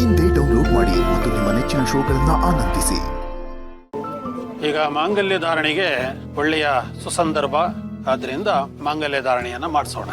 ಇಂದೇ ಡೌನ್ಲೋಡ್ ಮಾಡಿ ಮತ್ತು ನಿಮ್ಮ ನೆಚ್ಚಿನ ಶೋಗಳನ್ನು ಆನಂದಿಸಿ. ಈಗ ಮಾಂಗಲ್ಯ ಧಾರಣೆಗೆ ಒಳ್ಳೆಯ ಸುಸಂದರ್ಭ, ಆದ್ರಿಂದ ಮಾಂಗಲ್ಯ ಧಾರಣೆಯನ್ನ ಮಾಡಿಸೋಣ.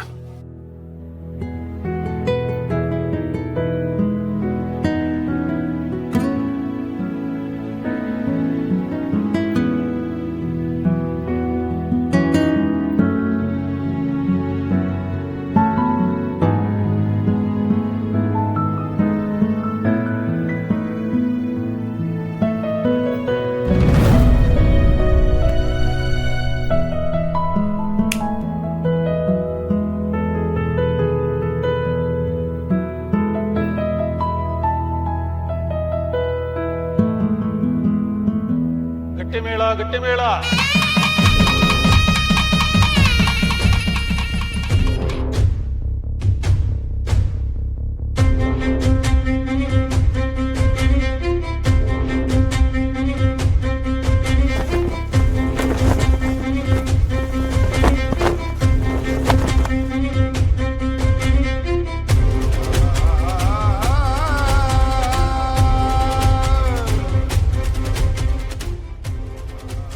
ಗಟ್ಟಿ ಮೇಳ.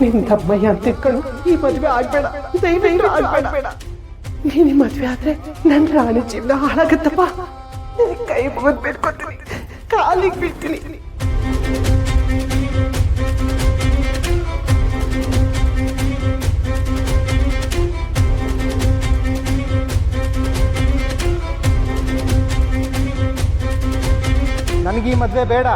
ನಿನ್ ತಮ್ಮಯ್ಯ ಅಂತ ತಿಳ್ಕೊಂಡು ಈ ಮದ್ವೆ ಆಗ್ಬೇಡ, ದಯವಿಟ್ಟು ಆಗ್ಬೇಡ. ನೀನ್ ಈ ಮದ್ವೆ ಆದ್ರೆ ನನ್ ರಾಣಿ ಜೀವನ ಹಾಳಾಗತ್ತಪ್ಪ. ಕೈ ಮುಗಿದ್ ಬೇಡ್ಕೊತೀನಿ, ಕಾಲಿಗೆ ಬೀಳ್ತೀನಿ. ನನಗೀ ಮದ್ವೆ ಬೇಡ.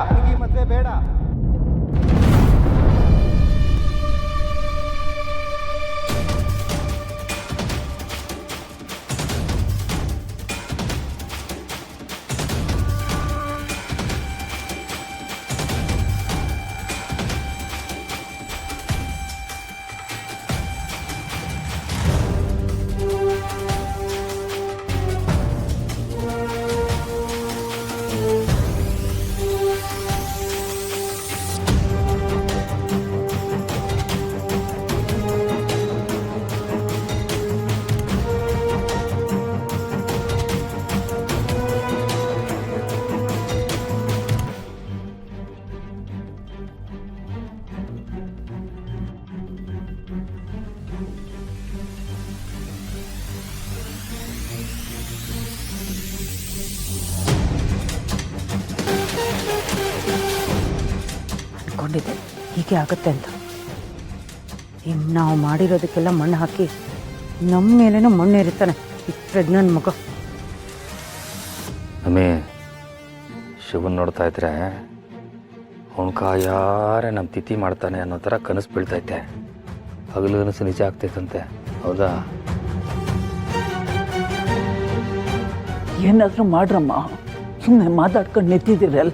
ಅನ್ಕೊಂಡಿದ್ದೆ ಹೀಗೆ ಆಗುತ್ತೆ ಅಂತ. ಇನ್ನು ನಾವು ಮಾಡಿರೋದಕ್ಕೆಲ್ಲ ಮಣ್ಣು ಹಾಕಿ ನಮ್ಮ ಮೇಲೇನೂ ಮಣ್ಣು ಇರ್ತಾನೆ ಈ ಪ್ರಜ್ಞಾನ್ ಮಗ. ಅಮ್ಮಿ, ಶಿವನ್ ನೋಡ್ತಾ ಇದ್ರೆ ಯಾರೇ ನಮ್ಮ ತಿಥಿ ಮಾಡ್ತಾನೆ ಅನ್ನೋ ಥರ ಕನಸು ಬೀಳ್ತೈತೆ. ಹಗಲು ಕನಸು ನಿಜ ಆಗ್ತೈತಂತೆ, ಹೌದಾ? ಏನಾದರೂ ಮಾಡ್ರಮ್ಮ, ಸುಮ್ಮನೆ ಮಾತಾಡ್ಕೊಂಡು ನಿಂತಿದ್ದೀರಲ್ಲ.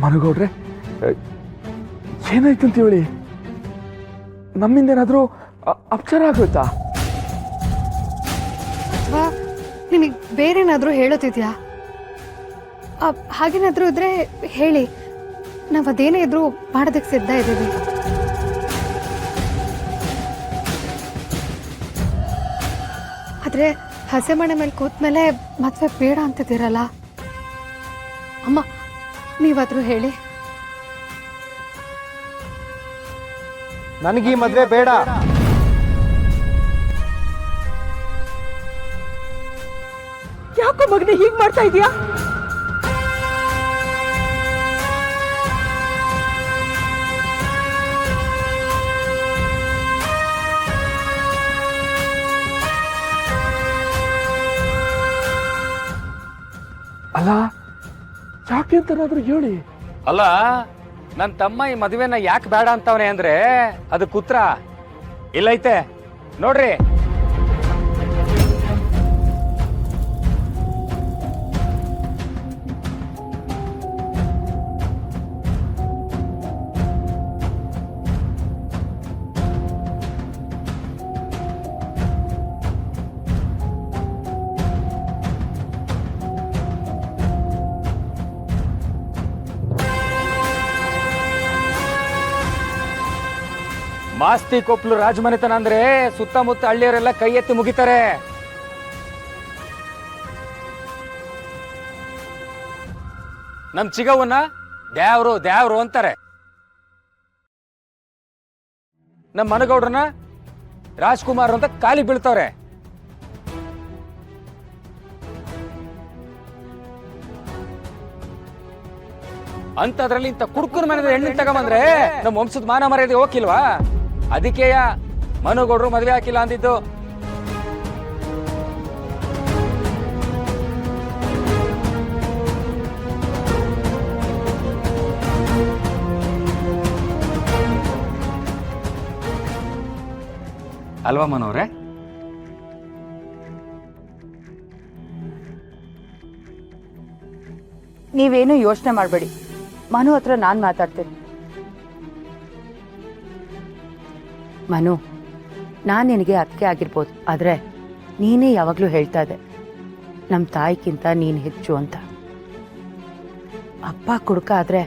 ಮನಗೌಡ್ರೆ, ಏನಾಯ್ತು ಅಂತ ಹೇಳಿ, ನಮ್ಮಿಂದ ಏನಾದರೂ ಅಪಚಾರ ಆಗೋಯ್ತಾ? ಅಥವಾ ನಿನಗೆ ಬೇರೇನಾದರೂ ಹೇಳೋತಿದ್ಯಾ? ಹಾಗೇನಾದರೂ ಇದ್ರೆ ಹೇಳಿ, ನಾವು ಅದೇನೇ ಇದ್ರೂ ಮಾಡೋದಕ್ಕೆ ಸಿದ್ಧ ಇದ್ದೀವಿ. ಆದರೆ ಹಸೆ ಮನೆ ಮೇಲೆ ಕೂತ್ಮೇಲೆ ಮದುವೆ ಬೇಡ ಅಂತಿದ್ದೀರಲ್ಲ ಅಮ್ಮ, ನೀವಾದರೂ ಹೇಳಿ. ನನಗೀ ಮದ್ವೆ ಬೇಡ. ಯಾಕೋ ಮಗನೇ ಹೀಗೆ ಮಾಡ್ತಾ ಇದೀಯಾ? ಅಲ್ಲ, ಯಾಕೆ ಅಂತನಾದ್ರೂ ಹೇಳಿ. ಅಲ್ಲ, ನನ್ನ ತಮ್ಮ ಈ ಮದುವೆನ ಯಾಕೆ ಬೇಡ ಅಂತವನೆ ಅಂದ್ರೆ ಅದಕ್ಕೆ ಉತ್ತರ ಇಲ್ಲೈತೆ ನೋಡ್ರಿ. ಮಾಸ್ತಿ ಕೊಪ್ಪಲು ರಾಜಮನೆತನ ಅಂದ್ರೆ ಸುತ್ತಮುತ್ತ ಹಳ್ಳಿಯವರೆಲ್ಲ ಕೈ ಎತ್ತಿ ಮುಗಿತಾರೆ. ನಮ್ ಚಿಗವನ್ನ ದ್ಯಾವ್ರು ದ್ಯಾವ್ರು ಅಂತಾರೆ. ನಮ್ಮ ಮನಗೌಡ್ರನ್ನ ರಾಜ್ಕುಮಾರ್ ಅಂತ ಕಾಲಿ ಬೀಳ್ತವ್ರೆ. ಅಂತದ್ರಲ್ಲಿ ಇಂಥ ಕುಡ್ಕನ ಮನೆದ ಹೆಣ್ಣು ತಗೊಂಬಂದ್ರೆ ನಮ್ಮ ವಂಶದ ಮಾನ ಮರ್ಯಾದೆ ಹೋಗಿಲ್ವಾ? ಅದಕ್ಕೆಯ ಮನಗೌಡ್ರು ಮದುವೆ ಹಾಕಿಲ್ಲ ಅಂದಿದ್ದು. ಅಲ್ವಾ ಮನೋವ್ರೆ? ನೀವೇನು ಯೋಚನೆ ಮಾಡಬೇಡಿ, ಮನು ಹತ್ರ ನಾನು ಮಾತಾಡ್ತೇನೆ. ಮನು, ನಾನು ನಿನಗೆ ಅತ್ತಿಗೆ ಆಗಿರ್ಬೋದು, ಆದರೆ ನೀನೇ ಯಾವಾಗಲೂ ಹೇಳ್ತಾ ಇದ್ದೆ ನಮ್ಮ ತಾಯಿಗಿಂತ ನೀನು ಹೆಚ್ಚು ಅಂತ. ಅಪ್ಪ ಕುಡುಕ ಆದರೆ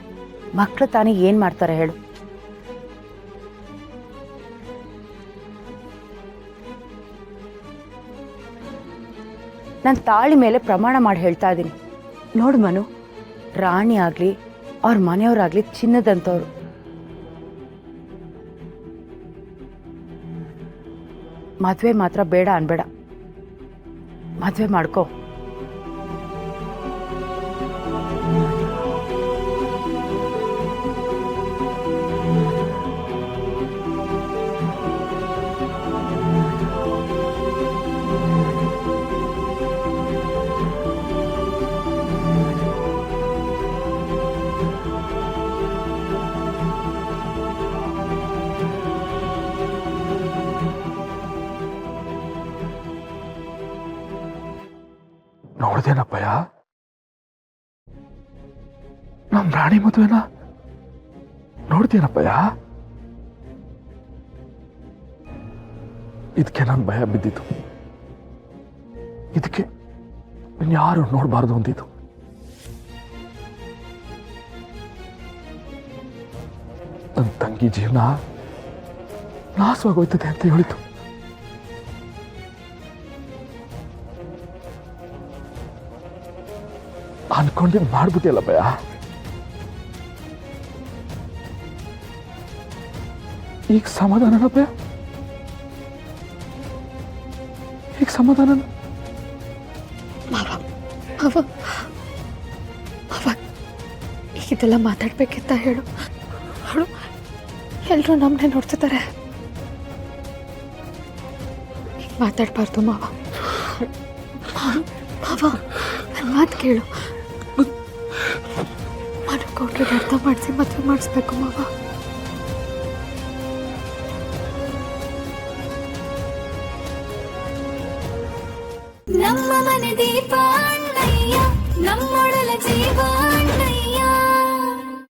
ಮಕ್ಕಳು ತಾನೇ ಏನು ಮಾಡ್ತಾರೆ ಹೇಳು? ನಾನು ತಾಳಿ ಮೇಲೆ ಪ್ರಮಾಣ ಮಾಡಿ ಹೇಳ್ತಾ ಇದ್ದೀನಿ. ನೋಡು ಮನು, ರಾಣಿ ಆಗಲಿ ಅವ್ರ ಮನೆಯವರಾಗ್ಲಿ ಚಿನ್ನದಂಥವ್ರು. ಮದುವೆ ಮಾತ್ರ ಬೇಡ ಅನ್ಬೇಡ, ಮದುವೆ ಮಾಡ್ಕೋ. ನೋಡ್ದೇನಪ್ಪಯ್ಯ, ನಮ್ ರಾಣಿ ಮದುವೆನ ನೋಡ್ತೇನಪ್ಪಯ್ಯ? ಇದಕ್ಕೆ ನಾನು ಭಯ ಬಿದ್ದಿತ್ತು, ಇದಕ್ಕೆ ಇನ್ಯಾರು ನೋಡಬಾರ್ದು ಅಂದಿದ್ದು. ನನ್ನ ತಂಗಿ ಜೀವನ ನಾಶವಾಗೋಯ್ತದೆ ಅಂತ ಹೇಳಿತು. ಅನ್ಕೊಂಡಿದ್ದು ಮಾಡ್ಬಿಟ್ಟಿಲ್ಲ ಭಯ. ಈಗ ಸಮಾಧಾನ ಭಯ, ಈಗ ಸಮಾಧಾನ. ಇದೆಲ್ಲ ಮಾತಾಡ್ಬೇಕಿತ್ತ ಹೇಳು? ಎಲ್ಲರೂ ನಮ್ಮನ್ನೇ ನೋಡ್ತಿದ್ದಾರೆ. ಮಾತಾಡ್ಬಾರ್ದು ಮಾವ. ಮಾವ, ನನ್ನ ಮಾತು ಕೇಳು. ಮನಗೌಡ್ರಿಗೆ ಅರ್ಥ ಮಾಡಿಸಿ ಮದುವೆ ಮಾಡಿಸ್ಬೇಕು ಮಾವ. ನಮ್ಮ ಮನೆ ದೀಪ